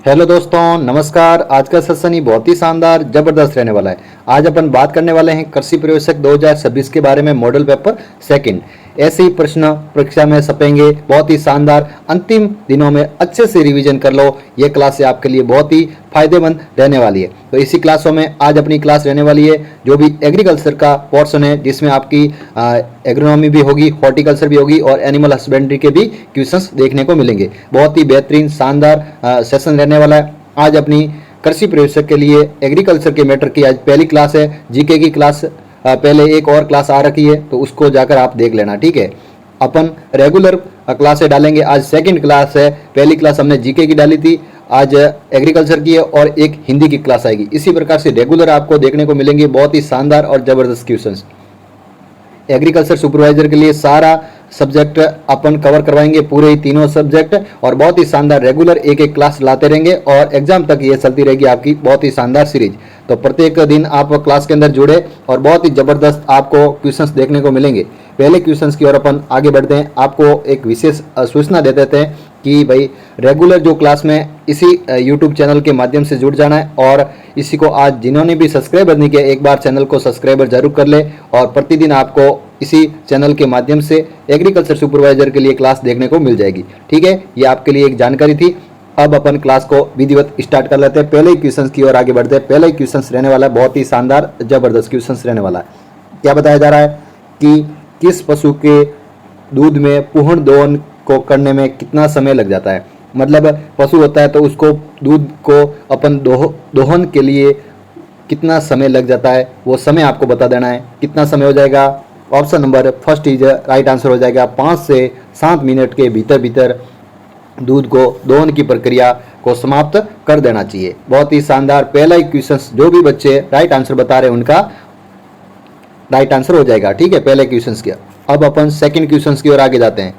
Hello दोस्तों, नमस्कार। आज का सेशन ही बहुत ही शानदार जबरदस्त रहने वाला है। आज अपन बात करने वाले हैं कृषि प्रवेशक 2026 के बारे में, मॉडल पेपर सेकंड। ऐसे ही प्रश्न परीक्षा में छपेंगे, बहुत ही शानदार। अंतिम दिनों में अच्छे से रिवीजन कर लो, ये क्लास आपके लिए बहुत ही फायदेमंद रहने वाली है। तो इसी क्लासों में आज अपनी क्लास रहने वाली है जो भी एग्रीकल्चर का पोर्शन है, जिसमें आपकी एग्रोनॉमी भी होगी, हॉर्टिकल्चर भी होगी और एनिमल हस्बेंड्री के भी क्वेश्चंस देखने को मिलेंगे। बहुत ही बेहतरीन शानदार सेशन रहने वाला है। आज अपनी कृषि प्रवेशक के लिए एग्रीकल्चर के मैटर की आज पहली क्लास है। जीके की क्लास पहले एक और क्लास आ रखी है, तो उसको जाकर आप देख लेना, ठीक है। अपन रेगुलर क्लासें डालेंगे। आज सेकंड क्लास है, पहली क्लास हमने जीके की डाली थी, आज एग्रीकल्चर की है और एक हिंदी की क्लास आएगी। इसी प्रकार से रेगुलर आपको देखने को मिलेंगे बहुत ही शानदार और जबरदस्त क्वेश्चंस। एग्रीकल्चर सुपरवाइजर के लिए सारा सब्जेक्ट अपन कवर करवाएंगे, पूरे ही तीनों सब्जेक्ट, और बहुत ही शानदार रेगुलर एक एक क्लास लाते रहेंगे और एग्जाम तक ये चलती रहेगी आपकी बहुत ही शानदार सीरीज। तो प्रत्येक दिन आप क्लास के अंदर जुड़े और बहुत ही जबरदस्त आपको क्वेश्चंस देखने को मिलेंगे। पहले क्वेश्चंस की ओर अपन आगे बढ़ते हैं। आपको एक विशेष सूचना दे देते हैं कि भाई रेगुलर जो क्लास में इसी यूट्यूब चैनल के माध्यम से जुड़ जाना है, और इसी को आज जिन्होंने भी सब्सक्राइबर नहीं किया, एक बार चैनल को सब्सक्राइबर जरूर कर ले। और प्रतिदिन आपको इसी चैनल के माध्यम से एग्रीकल्चर सुपरवाइजर के लिए क्लास देखने को मिल जाएगी, ठीक है। ये आपके लिए एक जानकारी थी। अब अपन क्लास को विधिवत स्टार्ट कर लेते हैं। पहले ही क्वेश्चंस की ओर आगे बढ़ते हैं। पहले ही क्वेश्चंस रहने वाला है बहुत ही शानदार जबरदस्त क्वेश्चंस रहने वाला है। क्या बताया जा रहा है कि किस पशु के दूध में पूर्ण दोहन को करने में कितना समय लग जाता है। मतलब पशु होता है तो उसको दूध को अपन दोहन के लिए कितना समय लग जाता है, वो समय आपको बता देना है। कितना समय हो जाएगा? Option number first is right answer हो जाएगा। 5 से 7 मिनट के भीतर भीतर दूध को दोहन की प्रक्रिया को समाप्त कर देना चाहिए। बहुत ही शानदार पहला ही क्वेश्चन, जो भी बच्चे राइट आंसर बता रहे हैं उनका राइट आंसर हो जाएगा, ठीक है, पहले क्वेश्चन के। अब अपन सेकंड क्वेश्चन की ओर आगे जाते हैं।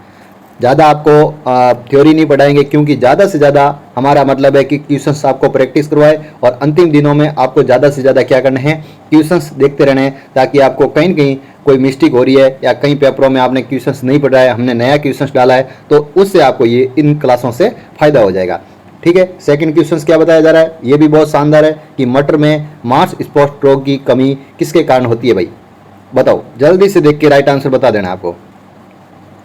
ज़्यादा आपको थ्योरी नहीं पढ़ाएंगे, क्योंकि ज़्यादा से ज़्यादा हमारा मतलब है कि क्वेश्चंस आपको प्रैक्टिस करवाए, और अंतिम दिनों में आपको ज़्यादा से ज़्यादा क्या करना है, क्वेश्चंस देखते रहना है, ताकि आपको कहीं न कहीं कोई मिस्टेक हो रही है या कई पेपरों में आपने क्वेश्चंस नहीं पढ़ा है, हमने नया क्वेश्चंस डाला है, तो उससे आपको ये इन क्लासों से फायदा हो जाएगा, ठीक है। सेकंड क्वेश्चन क्या बताया जा रहा है, ये भी बहुत शानदार है कि मटर में मार्च स्पॉट रोग की कमी किसके कारण होती है। भाई बताओ, जल्दी से देख के राइट आंसर बता देना आपको।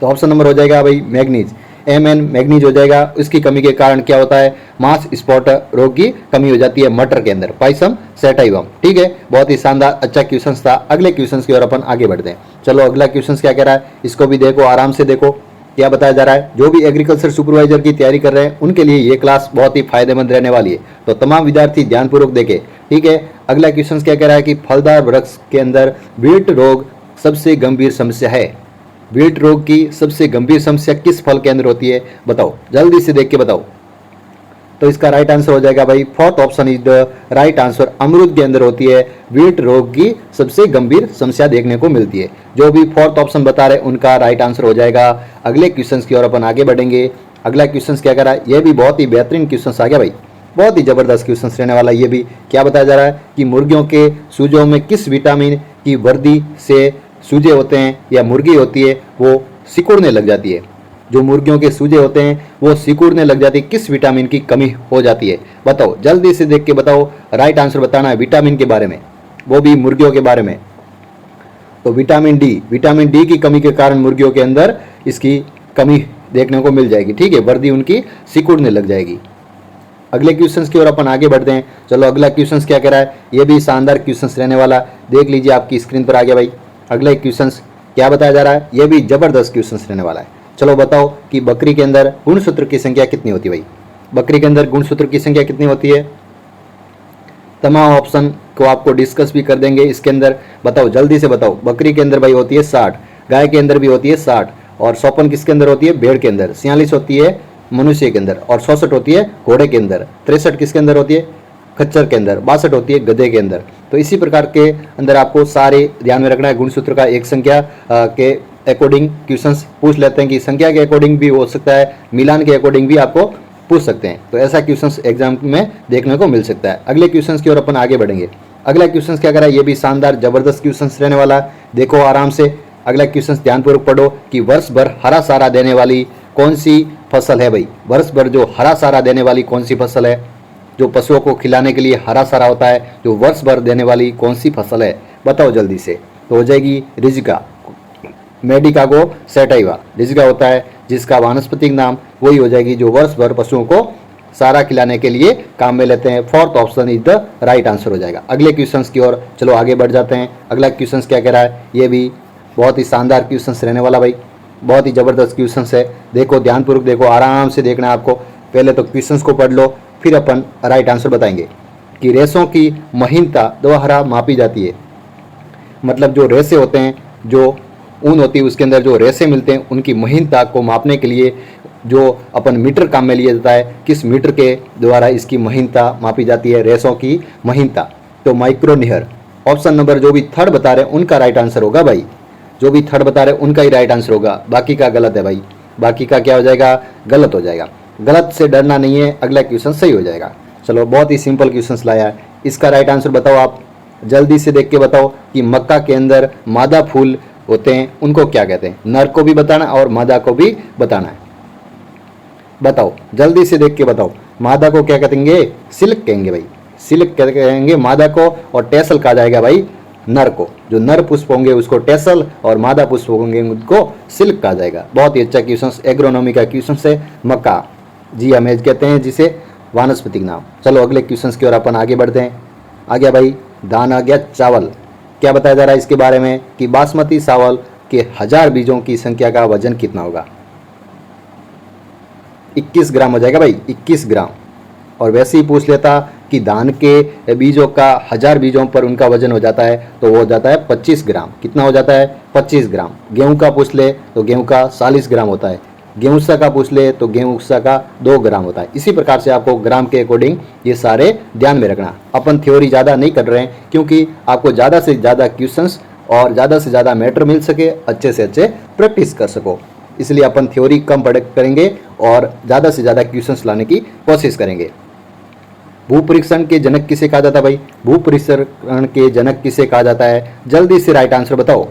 तो ऑप्शन नंबर हो जाएगा भाई मैग्नीज, Mn मैग्नीज हो जाएगा। इसकी कमी के कारण क्या होता है, मार्च स्पॉट रोग की कमी हो जाती है मटर के अंदर, पाइसम सैटाइवम, ठीक है। बहुत ही शानदार अच्छा क्वेश्चन था। अगले क्वेश्चन की ओर अपन आगे बढ़ते हैं। चलो अगला क्वेश्चन क्या कह रहा है, इसको भी देखो, आराम से देखो क्या बताया जा रहा है। जो भी एग्रीकल्चर सुपरवाइजर की तैयारी कर रहे हैं उनके लिए ये क्लास बहुत ही फायदेमंद रहने वाली है, तो तमाम विद्यार्थी ध्यानपूर्वक देखें, ठीक है। अगला क्वेश्चन क्या कह रहा है कि फलदार वृक्ष के अंदर विल्ट रोग सबसे गंभीर समस्या है। विल्ट रोग की सबसे गंभीर समस्या किस फल के अंदर होती है, बताओ, जल्दी से देख के बताओ। तो इसका राइट आंसर हो जाएगा भाई fourth option is the right answer. अमरूद के अंदर होती है विल्ट रोग की सबसे गंभीर समस्या देखने को मिलती है। जो भी फोर्थ ऑप्शन बता रहे उनका राइट आंसर हो जाएगा। अगले क्वेश्चन की ओर अपन आगे बढ़ेंगे। अगला क्वेश्चन क्या कर रहा है, यह भी बहुत ही बेहतरीन क्वेश्चन आ गया भाई, बहुत ही जबरदस्त क्वेश्चन रहने वाला। ये भी क्या बताया जा रहा है कि मुर्गियों के सूजों में किस विटामिन की वृद्धि से सूजे होते हैं या मुर्गी होती है वो सिकुड़ने लग जाती है। जो मुर्गियों के सूजे होते हैं वो सिकुड़ने लग जाती है, किस विटामिन की कमी हो जाती है, बताओ, जल्दी से देख के बताओ। राइट आंसर बताना है विटामिन के बारे में, वो भी मुर्गियों के बारे में। तो विटामिन डी की कमी के कारण मुर्गियों के अंदर इसकी कमी देखने को मिल जाएगी, ठीक है, वृद्धि उनकी सिकुड़ने लग जाएगी। अगले क्वेश्चन की ओर अपन आगे बढ़ते हैं। चलो अगला क्वेश्चन क्या कह रहा है, ये भी शानदार क्वेश्चन रहने वाला, देख लीजिए आपकी स्क्रीन पर आ गया भाई। अगला क्वेश्चन क्या बताया जा रहा है, यह भी जबरदस्त क्वेश्चन रहने वाला है। चलो बताओ कि बकरी के अंदर गुणसूत्र की संख्या कितनी होती है। भाई बकरी के अंदर गुणसूत्र की संख्या कितनी होती है, तमाम ऑप्शन को आपको डिस्कस भी कर देंगे इसके अंदर, बताओ, जल्दी से बताओ। बकरी के अंदर भाई होती है 60, गाय के अंदर भी होती है 60, और 54 किसके अंदर होती है, भेड़ के अंदर, 46 होती है मनुष्य के अंदर, और 66 होती है घोड़े के अंदर, 63 किसके अंदर होती है, खच्चर के अंदर, 62 होती है गधे के अंदर। तो इसी प्रकार के अंदर आपको सारे ध्यान में रखना है। गुणसूत्र का एक संख्या के अकॉर्डिंग क्वेश्चंस पूछ लेते हैं कि संख्या के अकॉर्डिंग भी हो सकता है, मिलान के अकॉर्डिंग भी आपको पूछ सकते हैं, तो ऐसा क्वेश्चंस एग्जाम में देखने को मिल सकता है। अगले क्वेश्चंस की ओर अपन आगे बढ़ेंगे। अगला क्वेश्चन क्या कर रहा है, ये भी शानदार जबरदस्त क्वेश्चंस रहने वाला, देखो आराम से। अगला क्वेश्चन ध्यानपूर्वक पढ़ो कि वर्ष भर हरा सारा देने वाली कौन सी फसल है भाई? वर्ष भर जो हरा चारा देने वाली कौन सी फसल है? जो पशुओं को खिलाने के लिए हरा चारा होता है, जो वर्ष भर देने वाली कौन सी फसल है? बताओ जल्दी से। तो हो जाएगी रिजिका, मेडिकागो सैटाइवा। रिजिका होता है जिसका वानस्पतिक नाम, वही हो जाएगी जो वर्ष भर पशुओं को चारा खिलाने के लिए काम में लेते हैं। Fourth option is the right answer हो जाएगा। अगले क्वेश्चंस की ओर चलो आगे बढ़ जाते हैं। अगला क्वेश्चंस क्या कह रहा है? ये भी बहुत ही शानदार क्वेश्चंस रहने वाला भाई, बहुत ही ज़बरदस्त क्वेश्चंस है। देखो ध्यानपूर्वक देखो, आराम से देखना है आपको। पहले तो क्वेश्चंस को पढ़ लो, फिर अपन राइट आंसर बताएंगे। कि रेशों की महीनता द्वारा मापी जाती है। मतलब जो रेशे होते हैं, जो ऊन होती है उसके अंदर जो रेशे मिलते हैं, उनकी महीनता को मापने के लिए जो अपन मीटर काम में लिया जाता है, किस मीटर के द्वारा इसकी महीनता मापी जाती है? रेशों की महीनता। तो माइक्रोनियर। ऑप्शन नंबर जो भी थर्ड बता रहे हैं उनका राइट आंसर होगा भाई। जो भी थर्ड बता रहे हैं उनका ही राइट आंसर होगा, बाकी का गलत है भाई। बाकी का क्या हो जाएगा? गलत हो जाएगा। गलत से डरना नहीं है, अगला क्वेश्चन सही हो जाएगा। चलो बहुत ही सिंपल क्वेश्चन लाया है, इसका राइट आंसर बताओ आप। जल्दी से देख के बताओ कि मक्का के अंदर मादा फूल होते हैं उनको क्या कहते हैं? नर को भी बताना और मादा को भी बताना है। बताओ जल्दी से देख के बताओ। मादा को क्या कहेंगे? सिल्क कहेंगे भाई। सिल्क कहेंगे मादा को, और टेसल कहा जाएगा भाई नर को। जो नर पुष्प होंगे उसको टेसल और मादा पुष्प होंगे उनको सिल्क कहा जाएगा। बहुत ही अच्छा क्वेश्चन, एग्रोनॉमी का क्वेश्चन है। मक्का जी हमें कहते हैं जिसे वानस्पतिक नाम। चलो अगले क्वेश्चन की ओर अपन आगे बढ़ते हैं। आ गया भाई दान, आ गया चावल। क्या बताया जा रहा है इसके बारे में? कि बासमती चावल के 1000 बीजों की संख्या का वजन कितना होगा? 21 ग्राम हो जाएगा भाई, 21 ग्राम। और वैसे ही पूछ लेता कि धान के बीजों का 1000 बीजों पर उनका वजन हो जाता है, तो वो हो जाता है 25 ग्राम। कितना हो जाता है? 25 ग्राम। गेहूं का पूछ ले तो गेहूं का 40 ग्राम होता है। गेहूंसा का पूछ ले तो गेहूंसा का 2 ग्राम होता है। इसी प्रकार से आपको ग्राम के अकॉर्डिंग ये सारे ध्यान में रखना। अपन थ्योरी ज़्यादा नहीं कर रहे हैं, क्योंकि आपको ज़्यादा से ज़्यादा क्वेश्चंस और ज़्यादा से ज़्यादा मैटर मिल सके, अच्छे से अच्छे प्रैक्टिस कर सको, इसलिए अपन थ्योरी कम पढ़ करेंगे और ज़्यादा से ज़्यादा क्वेश्चंस लाने की कोशिश करेंगे। भू परीक्षण के जनक किसे कहा जाता है भाई? भू परीक्षण के जनक किसे कहा जाता है? जल्दी से राइट आंसर बताओ।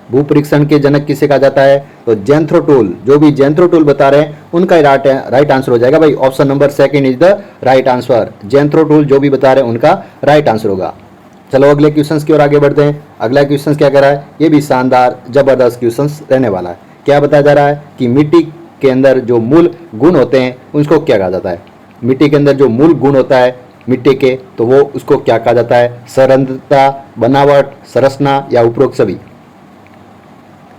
भू परीक्षण के जनक किसे कहा जाता है? तो जेंथ्रोटूल। जो भी जेंथ्रोटूल बता रहे हैं उनका राइट आंसर हो जाएगा भाई। Option number second is the right answer. जेंथ्रोटूल जो भी बता रहे हैं उनका राइट आंसर होगा। चलो अगले क्वेश्चन की ओर आगे बढ़ते हैं। अगला क्वेश्चन क्या कह रहा है? ये भी शानदार जबरदस्त क्वेश्चन रहने वाला है। क्या बताया जा रहा है? कि मिट्टी के अंदर जो मूल गुण होते हैं उसको क्या कहा जाता है? मिट्टी के अंदर जो मूल गुण होता है मिट्टी के, तो वो उसको क्या कहा जाता है? सरंध्रता, बनावट, संरचना या उपरोक्त सभी?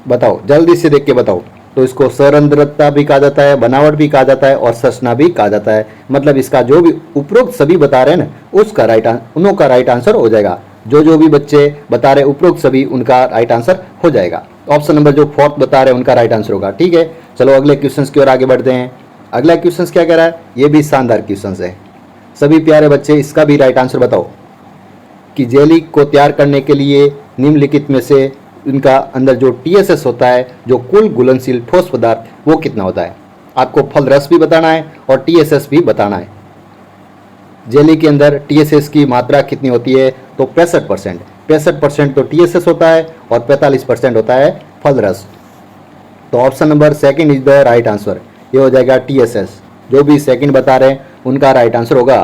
बताओ जल्दी से देख के बताओ। तो इसको सरंध्रता भी कहा जाता है, बनावट भी कहा जाता है और संरचना भी कहा जाता है। मतलब इसका जो भी उपरोक्त सभी बता रहे हैं ना, उसका उन्हों का राइट आंसर हो जाएगा। जो भी बच्चे बता रहे उपरोक्त सभी, उनका राइट आंसर हो जाएगा। ऑप्शन नंबर जो फोर्थ बता रहे हैं उनका राइट आंसर होगा। ठीक है, चलो अगले क्वेश्चन की ओर आगे बढ़ते हैं। अगला क्वेश्चन क्या कह रहा है? ये भी शानदार क्वेश्चन है। सभी प्यारे बच्चे इसका भी राइट आंसर बताओ कि जेली को तैयार करने के लिए निम्नलिखित में से इनका अंदर जो TSS होता है, जो कुल घुलनशील ठोस पदार्थ, वो कितना होता है? आपको फल रस भी बताना है और TSS भी बताना है। जेली के अंदर TSS की मात्रा कितनी होती है? तो 65%। 65% तो TSS होता है और 45% होता है फल रस। तो option number second is the right answer. ये हो जाएगा TSS। जो भी सेकंड बता रहे हैं उनका राइट आंसर होगा।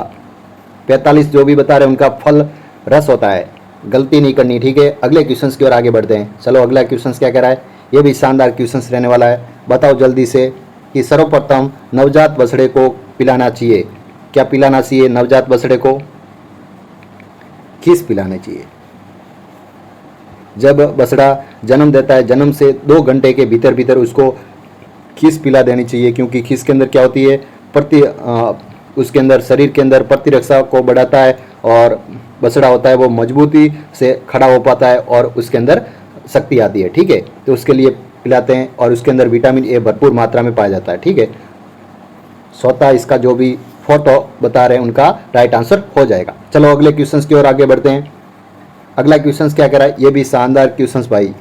45 जो भी बता रहे हैं उनका फल रस होता है। गलती नहीं करनी, ठीक है। अगले क्वेश्चन की ओर आगे बढ़ते हैं। चलो अगला क्वेश्चन क्या कह रहा है? ये भी शानदार क्वेश्चन रहने वाला है। बताओ जल्दी से कि सर्वप्रथम नवजात बछड़े को पिलाना चाहिए। क्या पिलाना चाहिए नवजात बछड़े को? खीस पिलाने चाहिए। जब बछड़ा जन्म देता है, जन्म से 2 घंटे के भीतर भीतर उसको खीस पिला देनी चाहिए, क्योंकि खीस के अंदर क्या होती है? उसके अंदर शरीर के अंदर प्रतिरक्षा को बढ़ाता है और बछड़ा होता है वो मजबूती से खड़ा हो पाता है और उसके अंदर शक्ति आती है। ठीक है, तो उसके लिए पिलाते हैं और उसके अंदर विटामिन ए भरपूर मात्रा में पाया जाता है। ठीक है, स्वतः इसका जो भी फोटो बता रहे हैं उनका राइट आंसर हो जाएगा। चलो अगले क्वेश्चन की ओर आगे बढ़ते हैं। अगला क्वेश्चन क्या कह रहा है? ये भी शानदार क्वेश्चन भाई,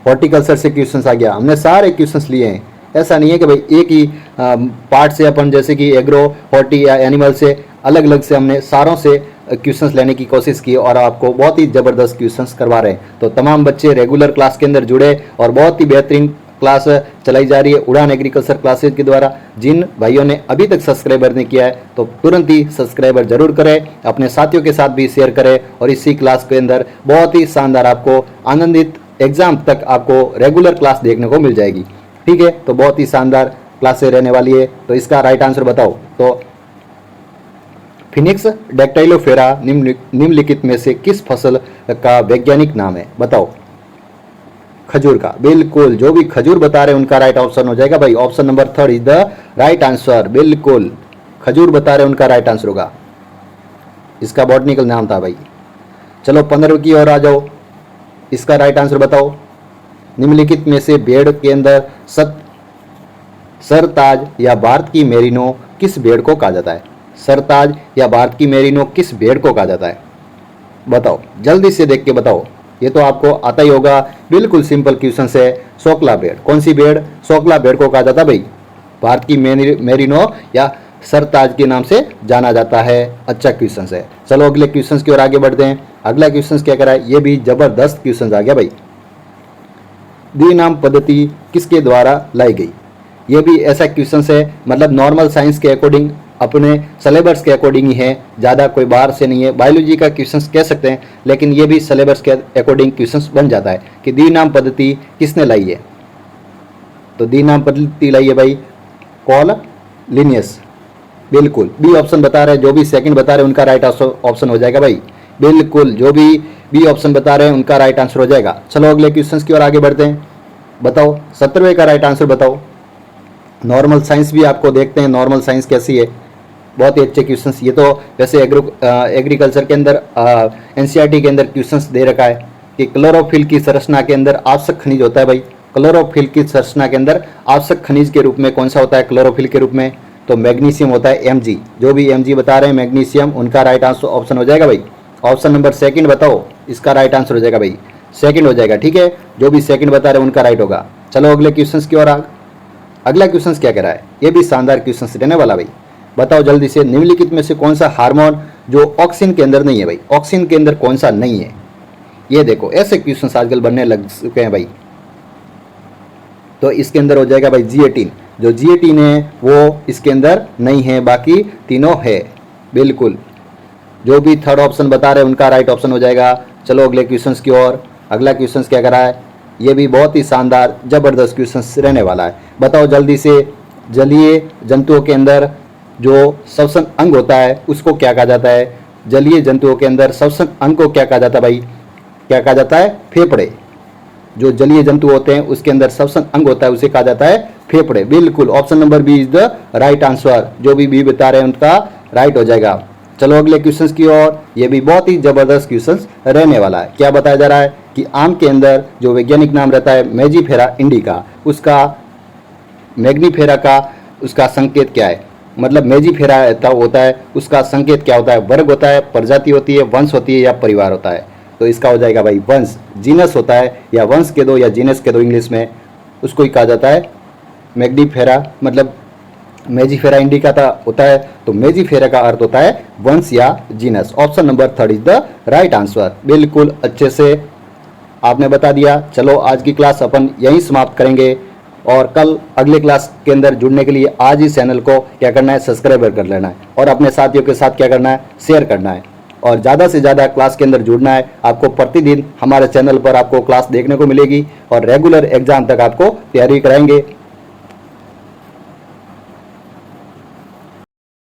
हॉर्टिकल्चर से क्वेश्चन आ गया। हमने सारे क्वेश्चन लिए हैं, ऐसा नहीं है कि भाई एक ही पार्ट से अपन, जैसे कि एग्रो, हॉर्टी या एनिमल से अलग अलग से हमने सारों से क्वेश्चंस लेने की कोशिश की और आपको बहुत ही ज़बरदस्त क्वेश्चंस करवा रहे हैं। तो तमाम बच्चे रेगुलर क्लास के अंदर जुड़े और बहुत ही बेहतरीन क्लास चलाई जा रही है उड़ान एग्रीकल्चर क्लासेज के द्वारा। जिन भाइयों ने अभी तक सब्सक्राइबर नहीं किया है तो तुरंत ही सब्सक्राइबर जरूर करें, अपने साथियों के साथ भी शेयर करें और इसी क्लास के अंदर बहुत ही शानदार आपको आनंदित एग्जाम तक आपको रेगुलर क्लास देखने को मिल जाएगी। ठीक है, तो बहुत ही शानदार क्लासें रहने वाली है। तो इसका राइट आंसर बताओ। तो फिनिक्स डैक्टाइलोफेरा निम्नलिखित में से किस फसल का वैज्ञानिक नाम है? बताओ। खजूर का, बिल्कुल, जो भी खजूर बता रहे हैं उनका राइट ऑप्शन हो जाएगा भाई। Option number 3 is the right answer. बिल्कुल, खजूर बता रहे हैं उनका राइट आंसर होगा। इसका बॉटनिकल नाम था भाई। चलो 15 की ओर आ जाओ। इसका राइट आंसर बताओ। निम्नलिखित में से भेड़ के अंदर सरताज या भारत की मेरिनो किस भेड़ को कहा जाता है? सरताज या भारत की मेरिनो किस भेड़ को कहा जाता है? बताओ, जल्दी से देख के बताओ। ये तो आपको आता ही होगा, बिल्कुल सिंपल क्वेश्चन है। सोकला भेड़, कौन सी भेड़? सोकला भेड़ को कहा जाता है भाई। भारत की मेरिनो या सरताज के नाम से जाना जाता है। अच्छा क्वेश्चन है। चलो अगले क्वेश्चन की ओर आगे बढ़ते हैं। अगला क्वेश्चन क्या करा है? ये भी जबरदस्त क्वेश्चन आ गया भाई। द्विनाम पद्धति किसके द्वारा लाई गई? ये भी ऐसा क्वेश्चन है, मतलब नॉर्मल साइंस के अकॉर्डिंग, अपने सिलेबस के अकॉर्डिंग ही है, ज़्यादा कोई बाहर से नहीं है। बायोलॉजी का क्वेश्चन कह सकते हैं, लेकिन ये भी सिलेबस के अकॉर्डिंग क्वेश्चन बन जाता है कि द्विनाम पद्धति किसने लाई है? तो द्विनाम पद्धति लाई है भाई कॉल लिनियस। बिल्कुल, बी ऑप्शन बता रहे हैं, जो भी सेकंड बता रहे हैं उनका राइट ऑप्शन हो जाएगा भाई। बिल्कुल, जो भी बी ऑप्शन बता रहे हैं उनका राइट आंसर हो जाएगा। चलो अगले क्वेश्चन की ओर आगे बढ़ते हैं। बताओ 17वें का राइट आंसर बताओ। नॉर्मल साइंस भी आपको देखते हैं, नॉर्मल साइंस कैसी है। बहुत ही अच्छे क्वेश्चंस। ये तो वैसे एग्रीकल्चर के अंदर एनसीईआरटी के अंदर क्वेश्चंस दे रखा है कि क्लोरोफिल की संरचना के अंदर आवश्यक खनिज होता है भाई। क्लोरोफिल की संरचना के अंदर आवश्यक खनिज के रूप में कौन सा होता है क्लोरोफिल के रूप में? तो मैग्नीशियम होता है, Mg। जो भी Mg बता रहे हैं मैग्नीशियम, उनका राइट आंसर ऑप्शन हो जाएगा भाई। ऑप्शन नंबर 2 बताओ, इसका राइट आंसर हो जाएगा भाई। 2 हो जाएगा। ठीक है, जो भी 2 बता रहे हैं उनका राइट होगा। चलो अगले क्वेश्चन की ओर अगला क्वेश्चन क्या कह रहा है? ये भी शानदार क्वेश्चन रहने वाला भाई। बताओ जल्दी से, निम्नलिखित में से कौन सा हार्मोन जो ऑक्सीजन के अंदर नहीं है भाई? ऑक्सीजन के अंदर कौन सा नहीं है? ये देखो, ऐसे क्वेश्चन आजकल बनने लग चुके हैं भाई। तो इसके अंदर हो जाएगा भाई G18। जो G18 है वो इसके अंदर नहीं है, बाकी तीनों है। बिल्कुल, जो भी 3rd ऑप्शन बता रहे हैं उनका राइट ऑप्शन हो जाएगा। चलो अगले क्वेश्चन की ओर। अगला क्वेश्चन क्या कर रहा है? ये भी बहुत ही शानदार जबरदस्त क्वेश्चन रहने वाला है। बताओ जल्दी से, जलीय जंतुओं के अंदर जो श्वसन अंग होता है उसको क्या कहा जाता है? जलीय जंतुओं के अंदर श्वसन अंग को क्या कहा जाता है भाई? क्या कहा जाता है? फेफड़े। जो जलीय जंतु होते हैं उसके अंदर श्वसन अंग होता है उसे कहा जाता है फेफड़े। बिल्कुल, option number B is the right answer. जो भी बी बता रहे हैं उनका राइट हो जाएगा। चलो अगले क्वेश्चन की ओर। ये भी बहुत ही जबरदस्त क्वेश्चन रहने वाला है। क्या बताया जा रहा है कि आम के अंदर जो वैज्ञानिक नाम रहता है मैजीफेरा इंडिका, उसका मैग्नीफेरा का उसका संकेत क्या है? मतलब मैजीफेरा होता है, उसका संकेत क्या होता है? वर्ग होता है, प्रजाति होती है, वंश होती है या परिवार होता है? तो इसका हो जाएगा भाई वंश। जीनस होता है, या वंश के दो या जीनस के दो इंग्लिश में, उसको ही कहा जाता है मैग्नीफेरा। मतलब मैजीफेरा इंडिका होता है, तो मैजीफेरा का अर्थ होता है वंश या genus. Option number 3 is the right answer. बिल्कुल अच्छे से आपने बता दिया। चलो आज की क्लास अपन यहीं समाप्त करेंगे, और कल अगले क्लास के अंदर जुड़ने के लिए आज ही चैनल को क्या करना है? सब्सक्राइब कर लेना है, और अपने साथियों के साथ क्या करना है? शेयर करना है, और ज़्यादा से ज़्यादा क्लास के अंदर जुड़ना है। आपको प्रतिदिन हमारे चैनल पर आपको क्लास देखने को मिलेगी, और रेगुलर एग्जाम तक आपको तैयारी कराएंगे।